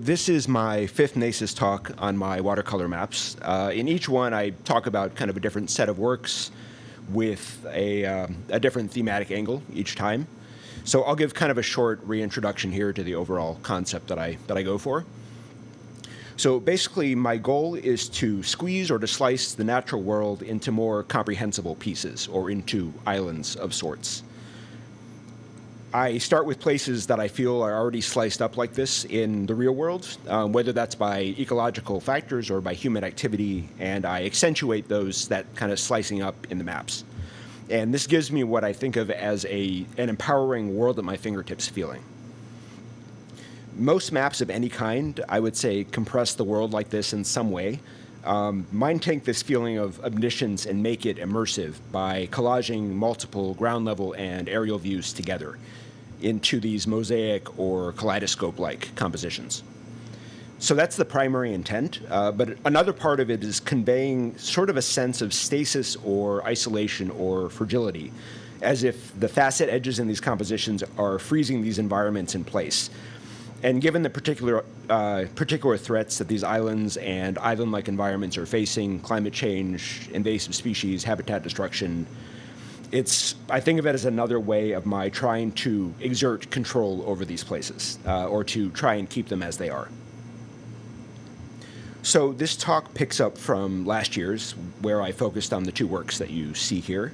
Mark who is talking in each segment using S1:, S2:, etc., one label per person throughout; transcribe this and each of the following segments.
S1: this is my fifth NACES talk on my watercolor maps. In each one, I talk about kind of a different set of works with a different thematic angle each time. So I'll give kind of a short reintroduction here to the overall concept that I go for. So basically, my goal is to squeeze or to slice the natural world into more comprehensible pieces, or into islands of sorts. I start with places that I feel are already sliced up like this in the real world, whether that's by ecological factors or by human activity, and I accentuate that kind of slicing up in the maps. And this gives me what I think of as an empowering world at my fingertips feeling. Most maps of any kind, I would say, compress the world like this in some way. Mine take this feeling of omniscience and make it immersive by collaging multiple ground level and aerial views together into these mosaic or kaleidoscope-like compositions. So that's the primary intent, but another part of it is conveying sort of a sense of stasis or isolation or fragility, as if the facet edges in these compositions are freezing these environments in place. And given the particular threats that these islands and island-like environments are facing, climate change, invasive species, habitat destruction, I think of it as another way of my trying to exert control over these places, or to try and keep them as they are. So this talk picks up from last year's, where I focused on the two works that you see here.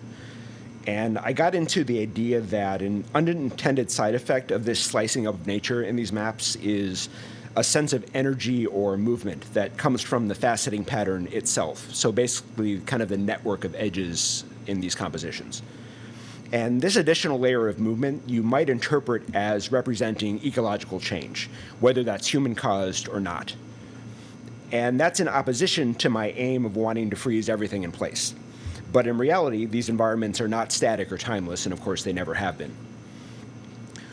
S1: And I got into the idea that an unintended side effect of this slicing of nature in these maps is a sense of energy or movement that comes from the faceting pattern itself. So basically kind of the network of edges in these compositions. And this additional layer of movement you might interpret as representing ecological change, whether that's human-caused or not. And that's in opposition to my aim of wanting to freeze everything in place. But in reality, these environments are not static or timeless, and of course they never have been.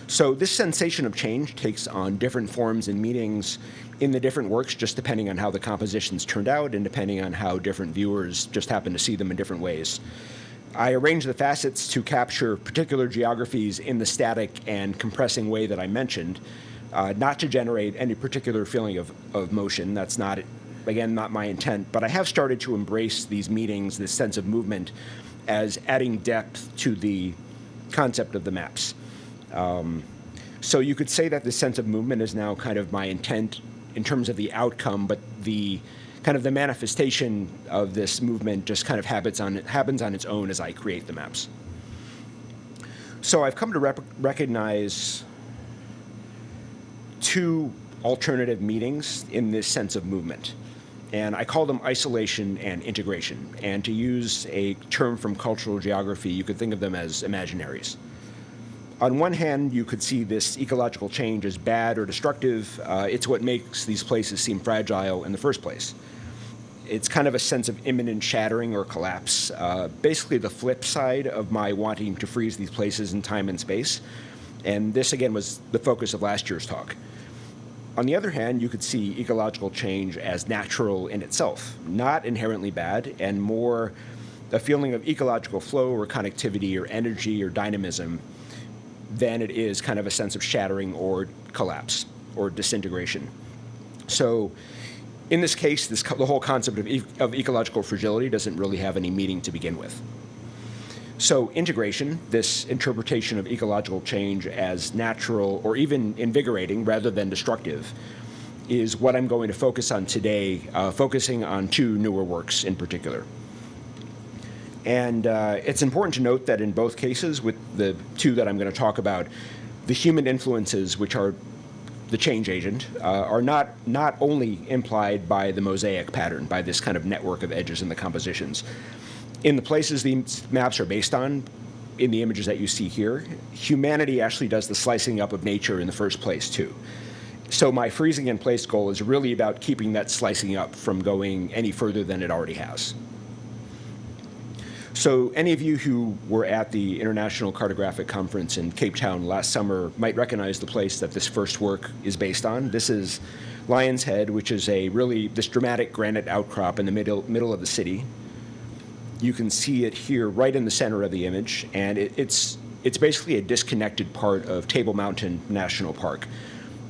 S1: So this sensation of change takes on different forms and meanings in the different works, just depending on how the compositions turned out and depending on how different viewers just happen to see them in different ways. I arrange the facets to capture particular geographies in the static and compressing way that I mentioned, not to generate any particular feeling of motion. That's not, again, not my intent, but I have started to embrace these meanings, this sense of movement, as adding depth to the concept of the maps. So you could say that the sense of movement is now kind of my intent in terms of the outcome, but the kind of the manifestation of this movement just kind of happens on its own as I create the maps. So I've come to recognize two alternative meanings in this sense of movement. And I call them isolation and integration. And to use a term from cultural geography, you could think of them as imaginaries. On one hand, you could see this ecological change as bad or destructive. It's what makes these places seem fragile in the first place. It's kind of a sense of imminent shattering or collapse, basically the flip side of my wanting to freeze these places in time and space. And this, again, was the focus of last year's talk. On the other hand, you could see ecological change as natural in itself, not inherently bad, and more a feeling of ecological flow or connectivity or energy or dynamism than it is kind of a sense of shattering or collapse or disintegration. So in this case, the whole concept of ecological fragility doesn't really have any meaning to begin with. So integration, this interpretation of ecological change as natural or even invigorating rather than destructive, is what I'm going to focus on today, focusing on two newer works in particular. And it's important to note that in both cases, with the two that I'm going to talk about, the human influences, which are the change agent, are not only implied by the mosaic pattern, by this kind of network of edges in the compositions. In the places these maps are based on, in the images that you see here, humanity actually does the slicing up of nature in the first place, too. So my freezing in place goal is really about keeping that slicing up from going any further than it already has. So any of you who were at the International Cartographic Conference in Cape Town last summer might recognize the place that this first work is based on. This is Lion's Head, which is this dramatic granite outcrop in the middle of the city. You can see it here right in the center of the image, and it's basically a disconnected part of Table Mountain National Park.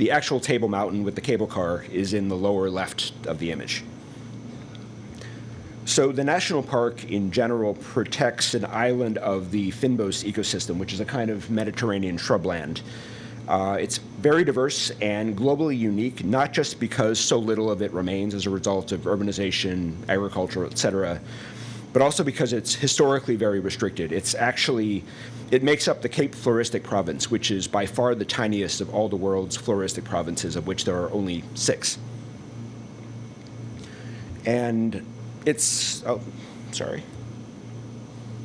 S1: The actual Table Mountain with the cable car is in the lower left of the image. So the national park in general protects an island of the Fynbos ecosystem, which is a kind of Mediterranean shrubland. It's very diverse and globally unique, not just because so little of it remains as a result of urbanization, agriculture, et cetera, but also because it's historically very restricted. It makes up the Cape Floristic Province, which is by far the tiniest of all the world's floristic provinces, of which there are only 6. And it's,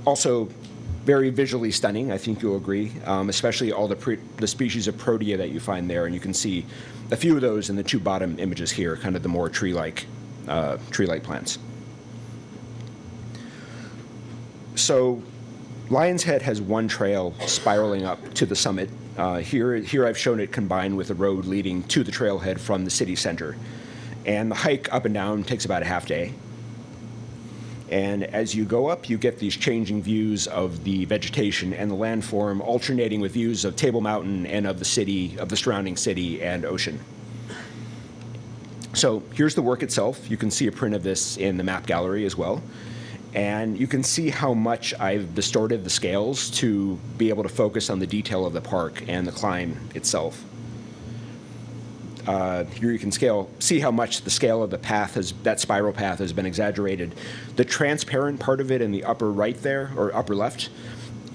S1: also very visually stunning, I think you'll agree, especially all the species of protea that you find there, and you can see a few of those in the 2 bottom images here, kind of the more tree-like plants. So Lion's Head has one trail spiraling up to the summit. Here I've shown it combined with a road leading to the trailhead from the city center. And the hike up and down takes about a half day. And as you go up, you get these changing views of the vegetation and the landform, alternating with views of Table Mountain and of the city, of the surrounding city and ocean. So here's the work itself. You can see a print of this in the map gallery as well. And you can see how much I've distorted the scales to be able to focus on the detail of the park and the climb itself. Here you can see how much the scale of the path that spiral path has been exaggerated. The transparent part of it in the upper right there, or upper left,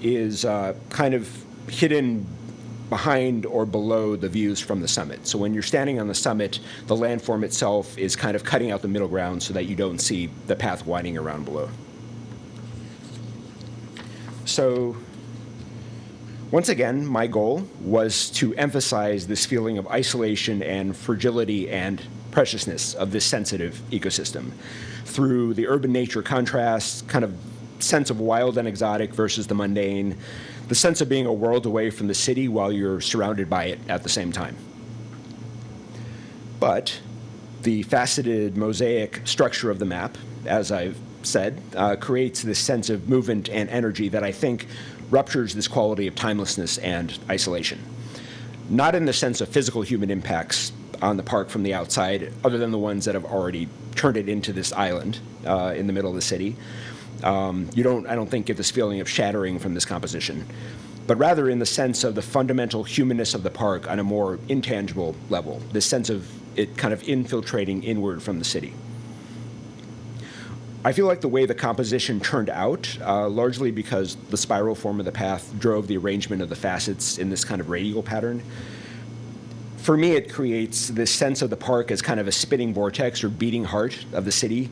S1: is kind of hidden behind or below the views from the summit. So when you're standing on the summit, the landform itself is kind of cutting out the middle ground so that you don't see the path winding around below. So once again, my goal was to emphasize this feeling of isolation and fragility and preciousness of this sensitive ecosystem through the urban nature contrast, kind of sense of wild and exotic versus the mundane, the sense of being a world away from the city while you're surrounded by it at the same time. But the faceted mosaic structure of the map, as I've said, creates this sense of movement and energy that I think ruptures this quality of timelessness and isolation. Not in the sense of physical human impacts on the park from the outside, other than the ones that have already turned it into this island in the middle of the city. I don't think, get this feeling of shattering from this composition, but rather in the sense of the fundamental humanness of the park on a more intangible level, this sense of it kind of infiltrating inward from the city. I feel like the way the composition turned out, largely because the spiral form of the path drove the arrangement of the facets in this kind of radial pattern. For me, it creates this sense of the park as kind of a spinning vortex or beating heart of the city,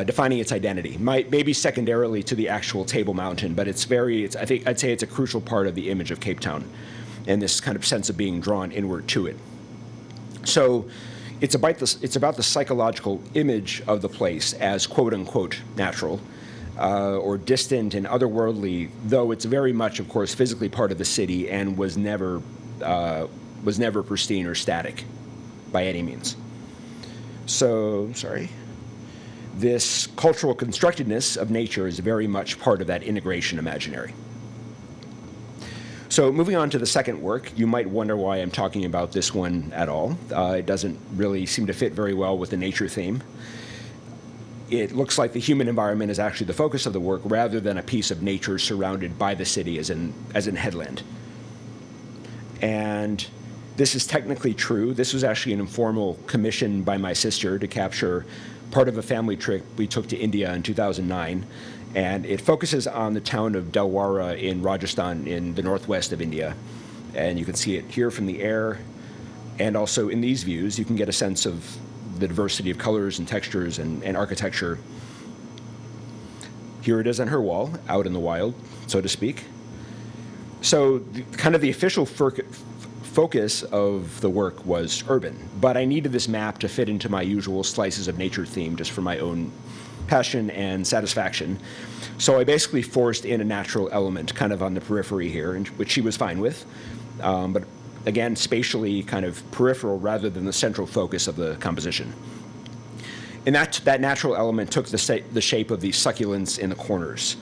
S1: defining its identity. Maybe secondarily to the actual Table Mountain, but I'd say it's a crucial part of the image of Cape Town and this kind of sense of being drawn inward to it. So it's about the psychological image of the place as quote-unquote natural, or distant and otherworldly, though it's very much, of course, physically part of the city and was never pristine or static by any means. So, this cultural constructedness of nature is very much part of that integration imaginary. So moving on to the second work, you might wonder why I'm talking about this one at all. It doesn't really seem to fit very well with the nature theme. It looks like the human environment is actually the focus of the work rather than a piece of nature surrounded by the city as in headland. And this is technically true. This was actually an informal commission by my sister to capture part of a family trip we took to India in 2009. And it focuses on the town of Delwara in Rajasthan in the northwest of India. And you can see it here from the air. And also in these views, you can get a sense of the diversity of colors and textures and architecture. Here it is on her wall, out in the wild, so to speak. So kind of the official focus of the work was urban, but I needed this map to fit into my usual slices of nature theme just for my own passion and satisfaction. So I basically forced in a natural element kind of on the periphery here, which she was fine with, but again, spatially kind of peripheral rather than the central focus of the composition. And that natural element took the shape of these succulents in the corners.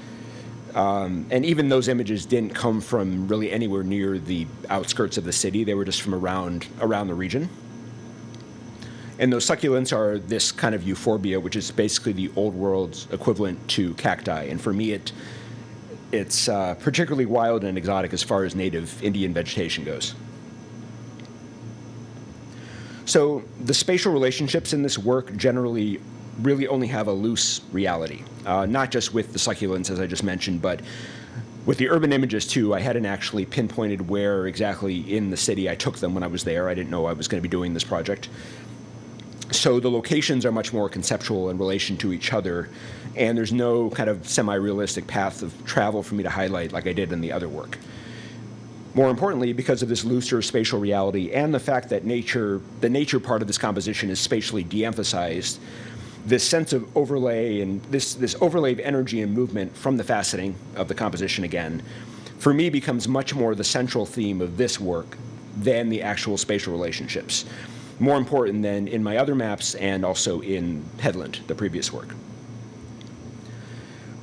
S1: And even those images didn't come from really anywhere near the outskirts of the city. They were just from around the region. And those succulents are this kind of euphorbia, which is basically the old world's equivalent to cacti. And for me, it's particularly wild and exotic as far as native Indian vegetation goes. So the spatial relationships in this work generally really only have a loose reality, not just with the succulents, as I just mentioned, but with the urban images too. I hadn't actually pinpointed where exactly in the city I took them when I was there. I didn't know I was going to be doing this project. So the locations are much more conceptual in relation to each other, and there's no kind of semi-realistic path of travel for me to highlight like I did in the other work. More importantly, because of this looser spatial reality and the fact that the nature part of this composition is spatially de-emphasized, this sense of overlay and this overlay of energy and movement from the faceting of the composition again, for me becomes much more the central theme of this work than the actual spatial relationships. More important than in my other maps and also in Headland, the previous work.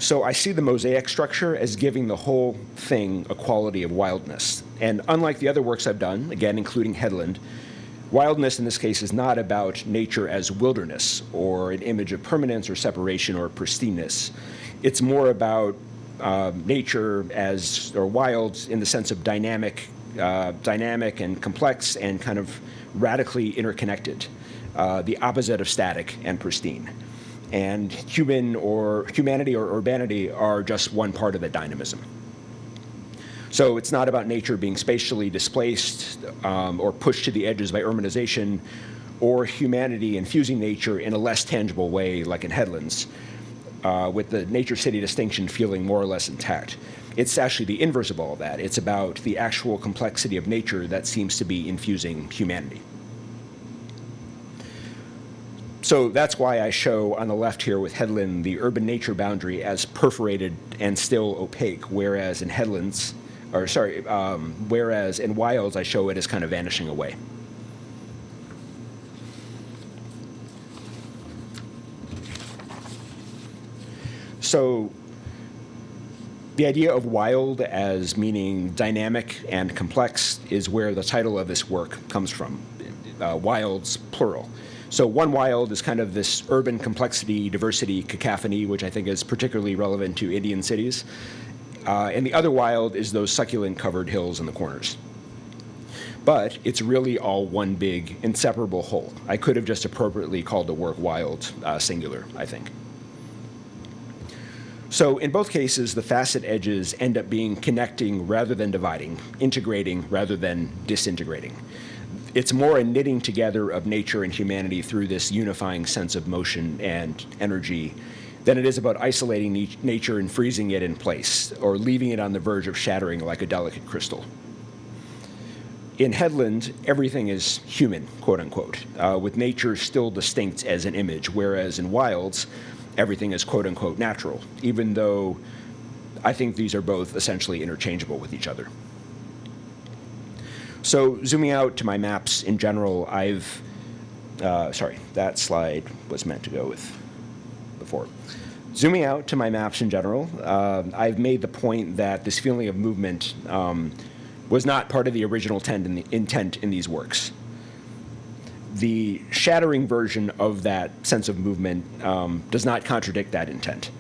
S1: So I see the mosaic structure as giving the whole thing a quality of wildness. And unlike the other works I've done, again, including Headland, wildness in this case is not about nature as wilderness or an image of permanence or separation or pristineness. It's more about nature as, or wild in the sense of dynamic and complex and kind of radically interconnected, the opposite of static and pristine. And humanity or urbanity are just one part of that dynamism. So it's not about nature being spatially displaced or pushed to the edges by urbanization, or humanity infusing nature in a less tangible way like in Headlands, with the nature-city distinction feeling more or less intact. It's actually the inverse of all of that. It's about the actual complexity of nature that seems to be infusing humanity. So that's why I show on the left here with Headland the urban-nature boundary as perforated and still opaque, whereas in whereas in Wilds I show it as kind of vanishing away. So the idea of wild as meaning dynamic and complex is where the title of this work comes from, wilds plural. So one wild is kind of this urban complexity, diversity, cacophony, which I think is particularly relevant to Indian cities. And the other wild is those succulent-covered hills in the corners. But it's really all one big, inseparable whole. I could have just appropriately called the work wild, singular, I think. So in both cases, the facet edges end up being connecting rather than dividing, integrating rather than disintegrating. It's more a knitting together of nature and humanity through this unifying sense of motion and energy than it is about isolating nature and freezing it in place or leaving it on the verge of shattering like a delicate crystal. In Headland, everything is human, quote unquote, with nature still distinct as an image, whereas in Wilds, everything is quote unquote natural, even though I think these are both essentially interchangeable with each other. So zooming out to my maps in general, sorry, that slide was meant to go with before. Zooming out to my maps in general, I've made the point that this feeling of movement was not part of the original intent in these works. The shattering version of that sense of movement does not contradict that intent.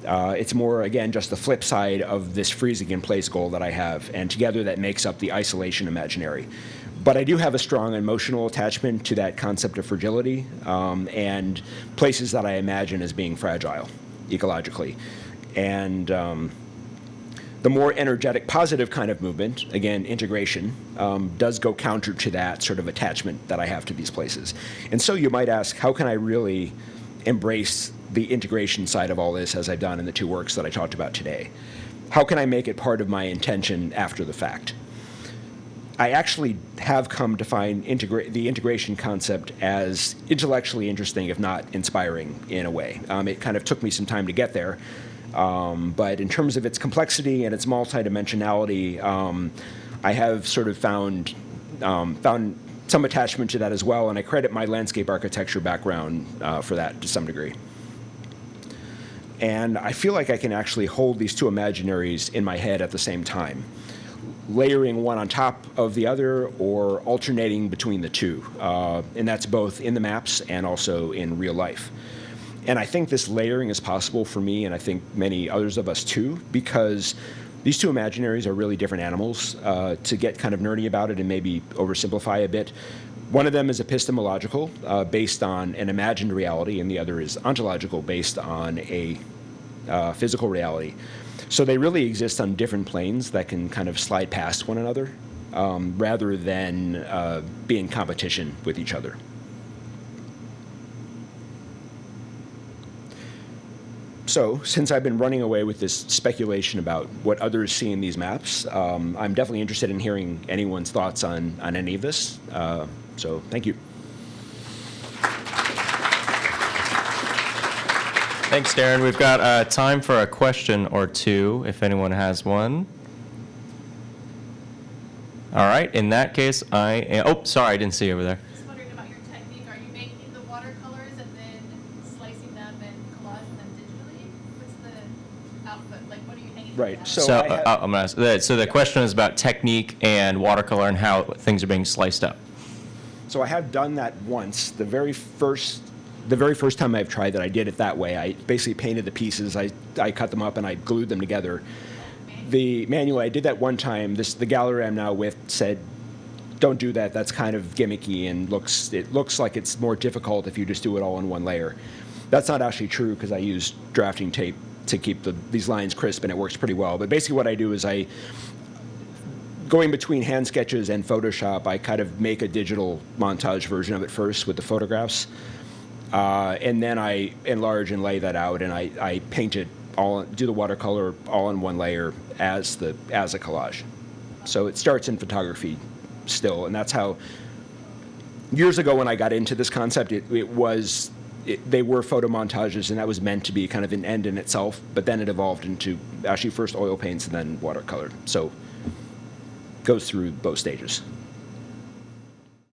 S1: It's more, again, just the flip side of this freezing in place goal that I have, and together that makes up the isolation imaginary. But I do have a strong emotional attachment to that concept of fragility and places that I imagine as being fragile ecologically. And the more energetic, positive kind of movement, again, integration, does go counter to that sort of attachment that I have to these places. And so you might ask, how can I really embrace the integration side of all this as I've done in the two works that I talked about today? How can I make it part of my intention after the fact? I actually have come to find the integration concept as intellectually interesting, if not inspiring in a way. It kind of took me some time to get there. But in terms of its complexity and its multidimensionality, I have sort of found some attachment to that as well, and I credit my landscape architecture background for that to some degree. And I feel like I can actually hold these two imaginaries in my head at the same time, layering one on top of the other or alternating between the two. And that's both in the maps and also in real life. And I think this layering is possible for me, and I think many others of us too, because these two imaginaries are really different animals. To get kind of nerdy about it and maybe oversimplify a bit, one of them is epistemological, based on an imagined reality, and the other is ontological, based on a physical reality. So they really exist on different planes that can kind of slide past one another, rather than be in competition with each other. So, since I've been running away with this speculation about what others see in these maps, I'm definitely interested in hearing anyone's thoughts on any of this. So, thank you.
S2: Thanks, Darren. We've got time for a question or two, if anyone has one. All right. In that case, oh, sorry, I didn't see you over there.
S3: Just wondering about your technique. Are you making the watercolors and then slicing them and collaging them digitally? What's the output? Like, what are you hanging
S1: Right.
S3: down?
S1: So I have-
S2: I'm going to ask. So the question is about technique and watercolor and how things are being sliced up.
S1: So I have done that once. The very first time I've tried that, I did it that way. I basically painted the pieces. I cut them up and I glued them together. The manual, I did that one time. The gallery I'm now with said, "Don't do that. That's kind of gimmicky and it looks like it's more difficult if you just do it all in one layer." That's not actually true because I use drafting tape to keep these lines crisp, and it works pretty well. But basically, what I do is going between hand sketches and Photoshop, I kind of make a digital montage version of it first with the photographs. And then I enlarge and lay that out, and I paint it do the watercolor all in one layer as a collage. So it starts in photography still, and that's how, years ago when I got into this concept, they were photo montages, and that was meant to be kind of an end in itself, but then it evolved into actually first oil paints and then watercolor. So it goes through both stages.